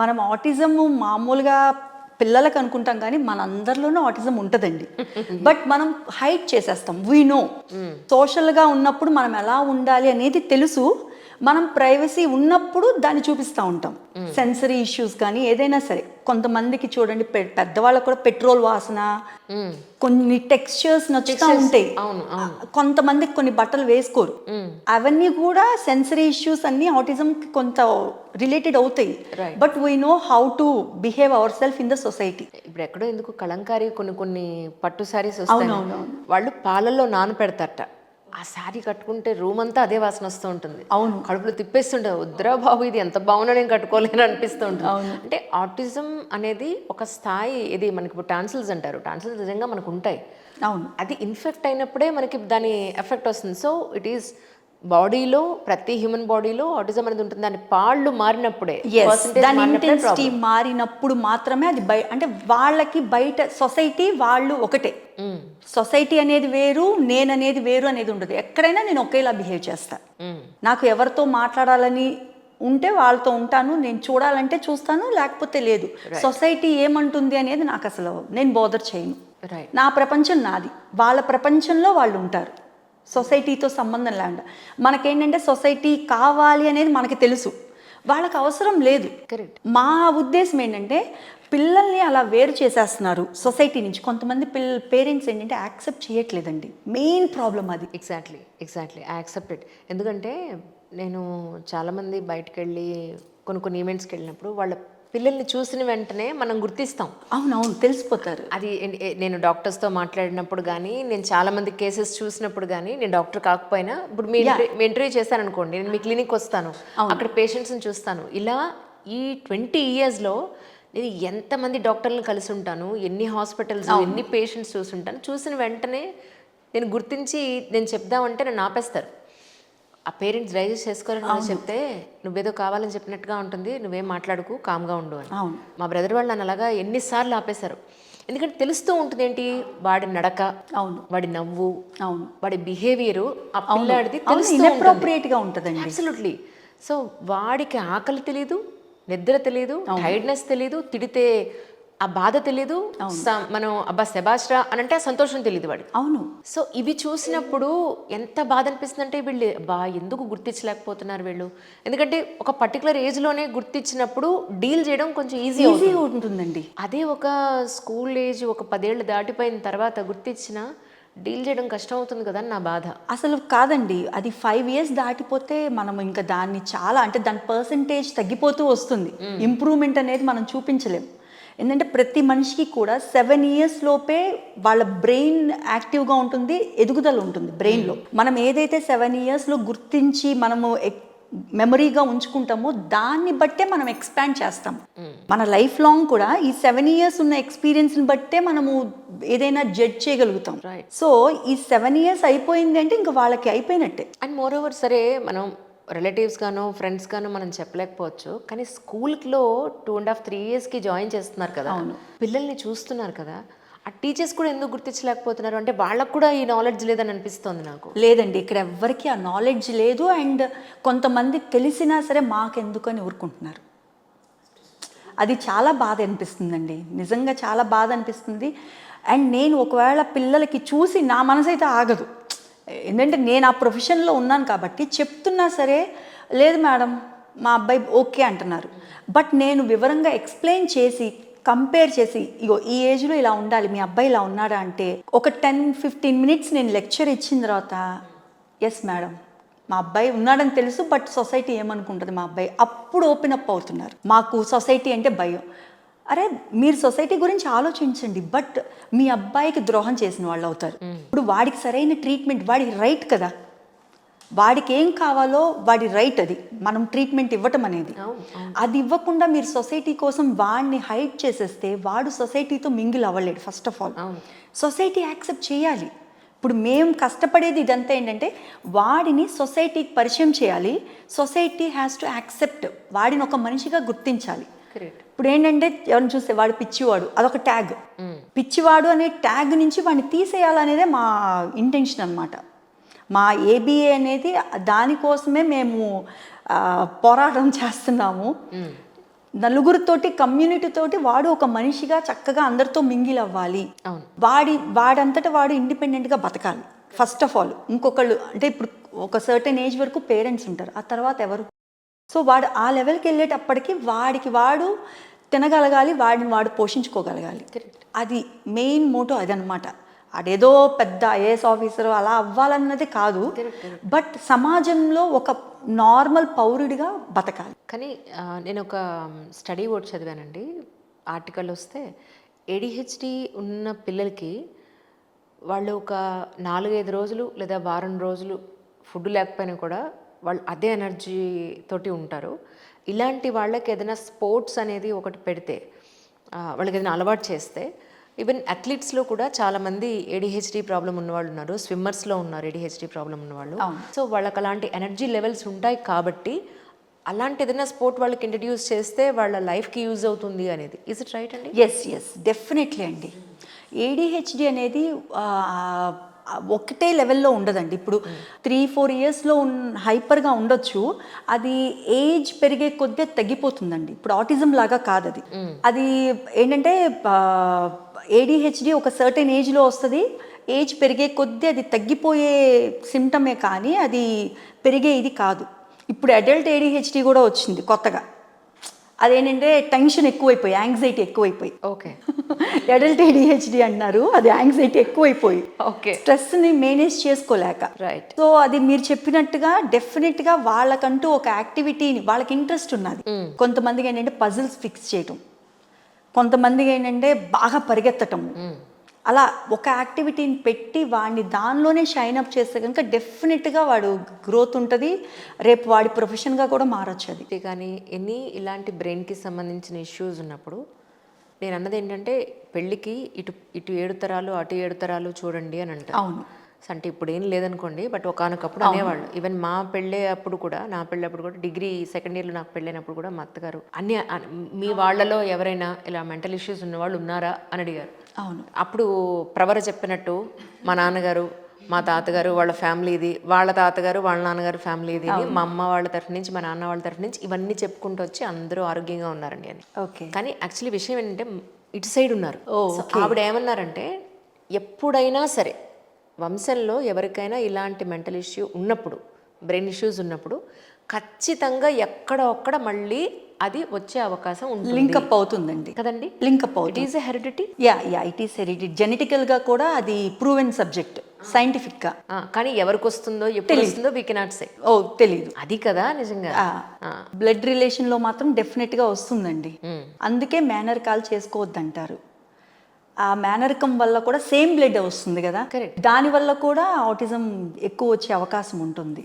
మనం ఆటిజం మామూలుగా పిల్లలకు అనుకుంటాం కానీ మనందరిలోనూ ఆటిజం ఉంటుందండి. బట్ మనం హైడ్ చేసేస్తాం. వీ నో సోషల్గా ఉన్నప్పుడు మనం ఎలా ఉండాలి అనేది తెలుసు. మనం ప్రైవసీ ఉన్నప్పుడు దాన్ని చూపిస్తూ ఉంటాం. సెన్సరీ ఇష్యూస్ కానీ ఏదైనా సరే. కొంతమందికి చూడండి పెద్దవాళ్ళకు కూడా పెట్రోల్ వాసన, కొన్ని టెక్స్చర్స్ నచ్చుతూ ఉంటాయి. కొంతమందికి కొన్ని బట్టలు వేసుకోరు. అవన్నీ కూడా సెన్సరీ ఇష్యూస్ అన్ని ఆటిజంకి కొంత రిలేటెడ్ అవుతాయి. But we know how to behave our self in the society. ఇప్పుడు ఎక్కడో ఎందుకు కలంకారీ కొన్ని పట్టు శారీస్ వస్తాయి, వాళ్ళు పాలల్లో నానపెడతారట. ఆ శారీ కట్టుకుంటే రూమ్ అంతా అదే వాసన వస్తూ ఉంటుంది. అవును, కడుపులో తిప్పేస్తుంటే వద్దురా బాబు ఇది ఎంత బాగున్నా నేను కట్టుకోలేను అనిపిస్తూ ఉంటుంది. అంటే ఆటిజం అనేది ఒక స్థాయి. ఇది మనకి ఇప్పుడు టాన్సిల్స్ అంటారు, టాన్సిల్స్ నిజంగా మనకు ఉంటాయి. అవును, అది ఇన్ఫెక్ట్ అయినప్పుడే మనకి దాని ఎఫెక్ట్ వస్తుంది. సో ఇట్ ఈస్ బాడీలో, ప్రతి హ్యూమన్ బాడీలో ఆటిజం అనేది ఉంటుంది. దాని పాళ్ళు మారినప్పుడే, దాని ఇంటెన్సిటీ మారినప్పుడు మాత్రమే అది అంటే వాళ్ళకి బయట సొసైటీ వాళ్ళు ఒకటే. సొసైటీ అనేది వేరు, నేననేది వేరు అనేది ఉండదు. ఎక్కడైనా నేను ఒకేలా బిహేవ్ చేస్తాను. నాకు ఎవరితో మాట్లాడాలని ఉంటే వాళ్ళతో ఉంటాను, నేను చూడాలంటే చూస్తాను, లేకపోతే లేదు. సొసైటీ ఏమంటుంది అనేది నాకు అసలు నేను బోదర్ చేయను. నా ప్రపంచం నాది, వాళ్ళ ప్రపంచంలో వాళ్ళు ఉంటారు. సొసైటీతో సంబంధం లేకుండా మనకేంటంటే సొసైటీ కావాలి అనేది మనకి తెలుసు, వాళ్ళకి అవసరం లేదు. మా ఉద్దేశం ఏంటంటే పిల్లల్ని అలా వేరు చేసేస్తున్నారు సొసైటీ నుంచి. కొంతమంది పేరెంట్స్ ఏంటంటే యాక్సెప్ట్ చేయట్లేదండి, మెయిన్ ప్రాబ్లం అది. Exactly I accept it. ఎందుకంటే నేను చాలామంది బయటకు వెళ్ళి కొన్ని ఈవెంట్స్కి వెళ్ళినప్పుడు వాళ్ళ పిల్లల్ని చూసిన వెంటనే మనం గుర్తిస్తాం. అవునవును, తెలిసిపోతారు. అది నేను డాక్టర్స్తో మాట్లాడినప్పుడు కానీ, నేను చాలామంది కేసెస్ చూసినప్పుడు కానీ, నేను డాక్టర్ కాకపోయినా ఇప్పుడు మీ ఇంటర్వ్యూ చేశాను అనుకోండి, నేను మీ క్లినిక్ వస్తాను, అక్కడ పేషెంట్స్ని చూస్తాను. ఇలా ఈ 20 yearsలో నేను ఎంతమంది డాక్టర్లను కలిసి ఉంటాను, ఎన్ని హాస్పిటల్స్, ఎన్ని పేషెంట్స్ చూసుంటాను. చూసిన వెంటనే నేను గుర్తించి నేను చెప్దామంటే నన్ను ఆపేస్తారు. ఆ పేరెంట్స్ రైజెస్ చేసుకోవాలని చెప్తే నువ్వేదో కావాలని చెప్పినట్టుగా ఉంటుంది, నువ్వేం మాట్లాడుకు, కామ్గా ఉండు అని. మా బ్రదర్ వాళ్ళు నన్ను అలాగా ఎన్నిసార్లు ఆపేశారు. ఎందుకంటే తెలుస్తూ ఉంటుంది ఏంటి, వాడి నడక, వాడి నవ్వు, వాడి బిహేవియరు, ఆ పిల్లాడిది ఇన్అప్రోప్రియేట్గా ఉంటుందండి. అబ్సల్యూట్లీ. సో వాడికి ఆకలి తెలీదు, నిద్ర తెలీదు, టైర్డ్నెస్ తెలీదు, తిడితే ఆ బాధ తెలీదు, మనం అబ్బా శబాష్రా అని అంటే ఆ సంతోషం తెలియదు వాడు. అవును. సో ఇవి చూసినప్పుడు ఎంత బాధ అనిపిస్తుంది అంటే వీళ్ళు ఎందుకు గుర్తించలేకపోతున్నారు వీళ్ళు. ఎందుకంటే ఒక పర్టికులర్ ఏజ్లోనే గుర్తించినప్పుడు డీల్ చేయడం కొంచెం ఈజీ ఉంటుందండి. అదే ఒక స్కూల్ ఏజ్, ఒక 10 ఏళ్ళు దాటిపోయిన తర్వాత గుర్తించిన డీల్ చేయడం కష్టం అవుతుంది కదా అని నా బాధ. అసలు కాదండి, అది 5 years దాటిపోతే మనం ఇంకా దాన్ని చాలా అంటే దాని పర్సంటేజ్ తగ్గిపోతూ వస్తుంది. ఇంప్రూవ్మెంట్ అనేది మనం చూపించలేం. ఎందుకంటే ప్రతి మనిషికి కూడా 7 years లోపే వాళ్ళ బ్రెయిన్ యాక్టివ్గా ఉంటుంది, ఎదుగుదల ఉంటుంది బ్రెయిన్లో. మనం ఏదైతే 7 yearsలో గుర్తించి మనము మెమరీగా ఉంచుకుంటామో దాన్ని బట్టే మనం ఎక్స్పాండ్ చేస్తాం. మన లైఫ్ లాంగ్ కూడా ఈ 7 years ఉన్న ఎక్స్పీరియన్స్ని బట్టే మనము ఏదైనా జడ్జ్ చేయగలుగుతాం. సో ఈ 7 years అయిపోయింది అంటే ఇంకా వాళ్ళకి అయిపోయినట్టే. అండ్ మోర్ ఓవర్ సరే మనం రిలేటివ్స్ గానో ఫ్రెండ్స్ గానో మనం చెప్పలేకపోవచ్చు, కానీ స్కూల్లో 2.5-3 yearsకి జాయిన్ చేస్తున్నారు కదా, పిల్లల్ని చూస్తున్నారు కదా, ఆ టీచర్స్ కూడా ఎందుకు గుర్తించలేకపోతున్నారు అంటే వాళ్ళకు కూడా ఈ నాలెడ్జ్ లేదని అనిపిస్తుంది నాకు. లేదండి, ఇక్కడ ఎవ్వరికి ఆ నాలెడ్జ్ లేదు. అండ్ కొంతమంది తెలిసినా సరే మాకెందుకని ఊరుకుంటున్నారు. అది చాలా బాధ అనిపిస్తుందండి, నిజంగా చాలా బాధ అనిపిస్తుంది. అండ్ నేను ఒకవేళ పిల్లలకి చూసి నా మనసు అయితే ఆగదు. ఎందుకంటే నేను ఆ ప్రొఫెషన్లో ఉన్నాను కాబట్టి చెప్తున్నా సరే, లేదు మేడం మా అబ్బాయి ఓకే అంటున్నారు. బట్ నేను వివరంగా ఎక్స్ప్లెయిన్ చేసి కంపేర్ చేసి, ఇగో ఈ ఏజ్లో ఇలా ఉండాలి, మీ అబ్బాయి ఇలా ఉన్నాడా అంటే ఒక 10-15 minutes నేను లెక్చర్ ఇచ్చిన తర్వాత, ఎస్ మేడం మా అబ్బాయి ఉన్నాడని తెలుసు, బట్ సొసైటీ ఏమనుకుంటుంది మా అబ్బాయి, అప్పుడు ఓపెన్ అప్ అవుతున్నారు. మాకు సొసైటీ అంటే భయం. అరే మీరు సొసైటీ గురించి ఆలోచించండి, బట్ మీ అబ్బాయికి ద్రోహం చేసిన వాళ్ళు అవుతారు. ఇప్పుడు వాడికి సరైన ట్రీట్మెంట్, వాడికి రైట్ కదా, వాడికి ఏం కావాలో వాడి రైట్, అది మనం ట్రీట్మెంట్ ఇవ్వటం అనేది. అది ఇవ్వకుండా మీరు సొసైటీ కోసం వాడిని హైడ్ చేసేస్తే వాడు సొసైటీతో మింగిల్ అవ్వలేడు. First of all society accept చేయాలి. ఇప్పుడు మేము కష్టపడేది ఇదంతా ఏంటంటే వాడిని సొసైటీకి పరిచయం చేయాలి. సొసైటీ హ్యాస్ టు యాక్సెప్ట్, వాడిని ఒక మనిషిగా గుర్తించాలి. ఇప్పుడు ఏంటంటే ఎవరిని చూస్తే వాడు పిచ్చివాడు, అదొక ట్యాగ్. పిచ్చివాడు అనే ట్యాగ్ నుంచి వాడిని తీసేయాలనేదే మా ఇంటెన్షన్ అనమాట. మా ఏబిఏ అనేది దానికోసమే మేము పోరాటం చేస్తున్నాము. నలుగురితోటి కమ్యూనిటీ తోటి వాడు ఒక మనిషిగా చక్కగా అందరితో మింగిల్ అవ్వాలి. అవును. వాడంతటా వాడు ఇండిపెండెంట్గా బతకాలి ఫస్ట్ ఆఫ్ ఆల్. ఇంకొకళ్ళు అంటే ఇప్పుడు ఒక సర్టెన్ ఏజ్ వరకు పేరెంట్స్ ఉంటారు, ఆ తర్వాత ఎవరు? సో వాడు ఆ లెవెల్కి వెళ్ళేటప్పటికి వాడు తినగలగాలి, వాడిని వాడు పోషించుకోగలగాలి. అది మెయిన్ మోటో అదనమాట. అదేదో పెద్ద ఐఏఎస్ ఆఫీసర్ అలా అవ్వాలన్నది కాదు, బట్ సమాజంలో ఒక నార్మల్ పౌరుడిగా బతకాలి. కానీ నేను ఒక స్టడీ వర్డ్ చదివానండి, ఆర్టికల్ వస్తే ఏడిహెచ్డి ఉన్న పిల్లలకి వాళ్ళు ఒక 4-5 రోజులు లేదా వారం రోజులు ఫుడ్ లేకపోయినా కూడా వాళ్ళు అదే ఎనర్జీ తోటి ఉంటారు. ఇలాంటి వాళ్ళకి ఏదైనా స్పోర్ట్స్ అనేది ఒకటి పెడితే, వాళ్ళకి ఏదైనా అలవాటు చేస్తే, ఈవెన్ అథ్లీట్స్లో కూడా చాలామంది ఏడిహెచ్డి ప్రాబ్లం ఉన్నవాళ్ళు ఉన్నారు, స్విమ్మర్స్లో ఉన్నారు ఏడిహెచ్డి ప్రాబ్లం ఉన్నవాళ్ళు. సో వాళ్ళకి అలాంటి ఎనర్జీ లెవెల్స్ ఉంటాయి కాబట్టి అలాంటి ఏదైనా స్పోర్ట్ వాళ్ళకి ఇంట్రడ్యూస్ చేస్తే వాళ్ళ లైఫ్కి యూజ్ అవుతుంది అనేది. ఇస్ ఇట్ రైట్ అండి? ఎస్ డెఫినెట్లీ అండి. ఏడిహెచ్డి అనేది ఒకటే లెవెల్లో ఉండదండి. ఇప్పుడు 3-4 ఇయర్స్లో హైపర్గా ఉండొచ్చు, అది ఏజ్ పెరిగే కొద్దీ తగ్గిపోతుందండి. ఇప్పుడు ఆటిజం లాగా కాదు అది. అది ఏంటంటే ఏడిహెచ్డి ఒక సర్టెన్ ఏజ్లో వస్తుంది, ఏజ్ పెరిగే కొద్దీ అది తగ్గిపోయే సిమ్టమే కానీ అది పెరిగే ఇది కాదు. ఇప్పుడు అడల్ట్ ఏడిహెచ్డి కూడా వచ్చింది కొత్తగా. అదేంటంటే టెన్షన్ ఎక్కువైపోయి, యాంగ్జైటీ ఎక్కువైపోయి. ఓకే. అడల్ట్ ఏడిహెచ్డి అన్నారు, అది యాంగ్జైటీ ఎక్కువైపోయి, ఓకే, స్ట్రెస్ని మేనేజ్ చేసుకోలేక. రైట్. సో అది మీరు చెప్పినట్టుగా డెఫినెట్గా వాళ్ళకంటూ ఒక యాక్టివిటీని, వాళ్ళకి ఇంట్రెస్ట్ ఉన్నది. కొంతమందికి ఏంటంటే పజిల్స్ ఫిక్స్ చేయటం, కొంతమందికి ఏంటంటే బాగా పరిగెత్తటం, అలా ఒక యాక్టివిటీని పెట్టి వాడిని దానిలోనే షైన్ అప్ చేస్తే కనుక డెఫినెట్గా వాడు గ్రోత్ ఉంటుంది, రేపు వాడి ప్రొఫెషన్గా కూడా మారచ్చు అది. కానీ ఎన్ని ఇలాంటి బ్రెయిన్కి సంబంధించిన ఇష్యూస్ ఉన్నప్పుడు నేను అన్నది ఏంటంటే, పెళ్ళికి ఇటు 7 తరాలు అటు 7 తరాలు చూడండి అని అంటారు. అవును. అంటే ఇప్పుడు ఏం లేదనుకోండి, బట్ ఒకానొకప్పుడు అనేవాళ్ళు. ఈవెన్ నా పెళ్ళి అప్పుడు కూడా డిగ్రీ సెకండ్ ఇయర్లో నాకు పెళ్ళైనప్పుడు కూడా మా అత్తగారు మీ వాళ్ళలో ఎవరైనా ఇలా మెంటల్ ఇష్యూస్ ఉన్న వాళ్ళు ఉన్నారా అని అడిగారు. అవును. అప్పుడు ప్రవర చెప్పినట్టు మా నాన్నగారు, మా తాతగారు వాళ్ళ ఫ్యామిలీ ఇది, వాళ్ళ తాతగారు వాళ్ళ నాన్నగారు ఫ్యామిలీ ఇది, మా అమ్మ వాళ్ళ తరఫు నుంచి మా నాన్న వాళ్ళ తరఫు నుంచి ఇవన్నీ చెప్పుకుంటూ వచ్చి అందరూ ఆరోగ్యంగా ఉన్నారండి అని. ఓకే. కానీ యాక్చువల్లీ విషయం ఏంటంటే ఇటు సైడ్ ఉన్నారు. ఆవిడ ఏమన్నారంటే, ఎప్పుడైనా సరే వంశంలో ఎవరికైనా ఇలాంటి మెంటల్ ఇష్యూ ఉన్నప్పుడు, బ్రెయిన్ ఇష్యూస్ ఉన్నప్పుడు ఖచ్చితంగా ఎక్కడొక్కడ మళ్ళీ అది వచ్చే అవకాశం ఉంటుంది, లింకప్ అవుతుందండి కదండి, లింకప్ అవుతుంది. It is a heredity. Yeah it is heredity. జెనెటికల్గా కూడా అది ప్రూవెన్ సబ్జెక్ట్ సైంటిఫిక్గా. కానీ ఎవరికి వస్తుందో ఎప్పుడు వస్తుందో వీ కెనాట్ సే. తెలీదు. అది కదా నిజంగా. బ్లడ్ రిలేషన్లో మాత్రం డెఫినెట్గా వస్తుందండి. అందుకే మేనర్ కాల్ చేసుకోవద్దంటారు. ఆ మేనరికం వల్ల కూడా సేమ్ బ్లడ్ వస్తుంది కదా, దాని వల్ల కూడా ఆటిజం ఎక్కువ వచ్చే అవకాశం ఉంటుంది.